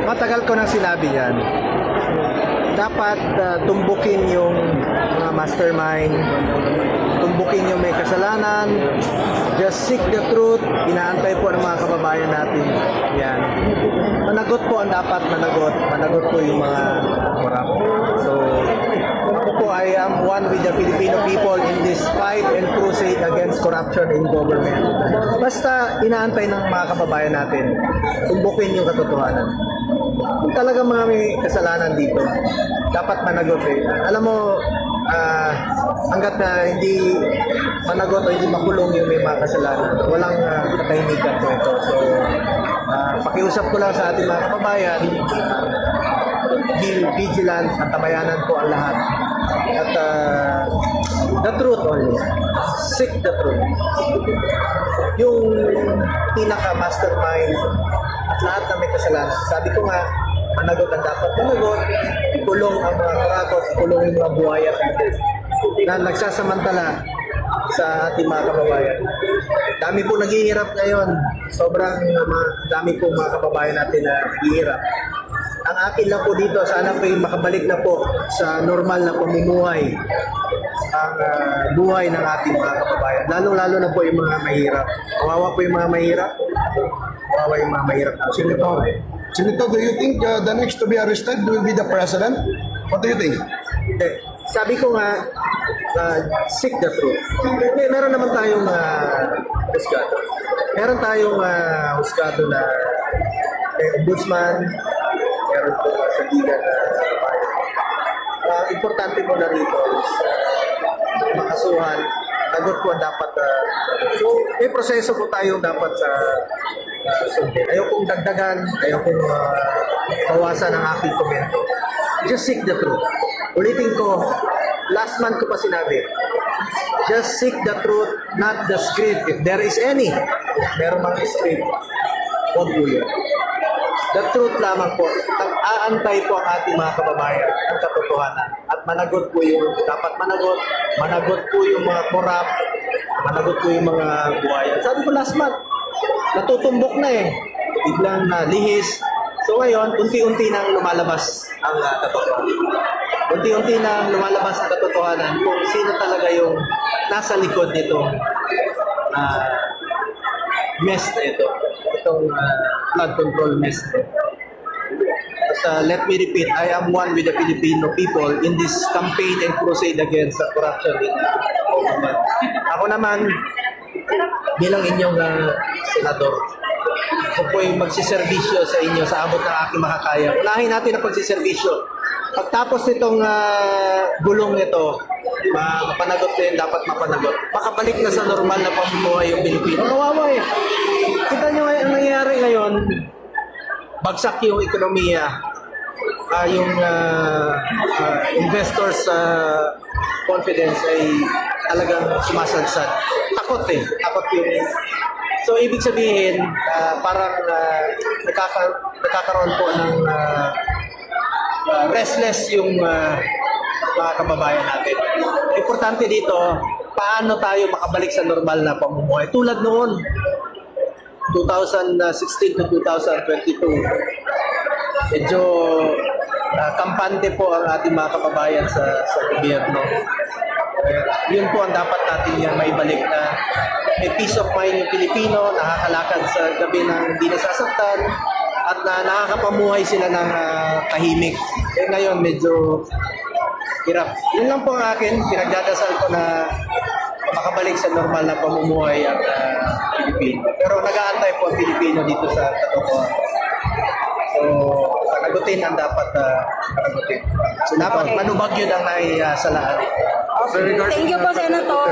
Matagal ko nang sinabi yan. Dapat tumbukin yung mga mastermind, tumbukin yung may kasalanan, just seek the truth, inaantay po ng mga kababayan natin. Yan. Managot po ang dapat managot po yung mga corrupt. So, ako po, I am one with the Filipino people in this fight and crusade against corruption in government. Basta inaantay ng mga kababayan natin, tumbukin yung katotohanan. Kung talagang mga may kasalanan dito, dapat managot eh. Alam mo, hanggat na hindi managot o hindi makulong yung may mga kasalanan, walang katahimikan po ito. So, pakiusap ko lang sa ating mga kababayan, be vigilant at tabayanan po ang lahat. At the truth only. Seek the truth. Yung pinaka-mastermind at lahat na may kasalanan. Sabi ko nga, managot ang dapat managot, ikulong ang mga karakot, ikulong yung mga buhaya na nagsasamantala sa ating mga kababayan. Dami po naghihirap ngayon. Sobrang dami po mga kababayan natin na naghihirap. Ang akin lang po dito, sana po makabalik na po sa normal na pamumuhay ang buhay ng ating mga kababayan. Lalo-lalo na po yung mga mahirap. Kawawa po yung mga mahirap. Kawawa yung mga mahirap. Senator, do you think the next to be arrested will be the president? What do you think? Sabi ko nga, seek the truth. Meron naman tayong husgado. Meron tayong husgado na ombudsman, meron po sa liga na importante mo na rito is makasuhan, nagot po ang dapat. So, may proseso po tayong dapat sa sundin. Ayaw kong dagdagan, ayaw kong bawasan ang aking komento. Just seek the truth. Ulitin ko, last month ko pa sinabi, just seek the truth, not the script. If there is any, meron mga script, huwag po yun. The truth lamang po. Aantay po ang ating mga kababayan ang katotohanan. At managot po yung dapat managot. Managot po yung mga corrupt. Managot po yung mga buhayan. Sabi ko last month, natutumbok na eh. Biglang lihis. So ngayon, unti-unti nang lumalabas ang katotohanan. Unti-unti nang lumalabas ang katotohanan kung sino talaga yung nasa likod nitong mess na ito. Itong flood control mess. But let me repeat, I am one with the Filipino people in this campaign and crusade against corruption in government. Ako naman, bilang inyong senador, ako po'y magsiservisyo sa inyo sa abot ng aking makakaya. Unahin natin ang pagsiservisyo. Pagtapos nitong gulong nito, mapanagot din, dapat mapanagot. Makabalik na sa normal na pamumuhay yung Pilipino. Kawawa eh. Kita nyo ang nangyayari ngayon, bagsak yung ekonomiya, yung investors' confidence ay talagang sumasadsad. Takot eh. Takot yun. So, ibig sabihin, parang nagkakaroon po ng restless yung mga kababayan natin. Importante dito, paano tayo makabalik sa normal na pamumuhay. Tulad noon, 2016 to 2022, medyo kampante po ang ating mga kababayan sa gobyerno. Yun po ang dapat natin yan maibalik na may peace of mind yung Pilipino, nakakalakad sa gabi ng hindi nasasaktan, at nakakapamuhay sila ng tahimik. Eh ngayon, medyo hirap. Yun lang po ang akin, pinagdadasal ko na makabalik sa normal na pamumuhay ang Pilipino. Pero nag-aantay po ang Pilipino dito sa katotohanan. So, panagutin ang dapat panagutin. So, dapat manubag yun ang naisalaan. Thank you po, Senator.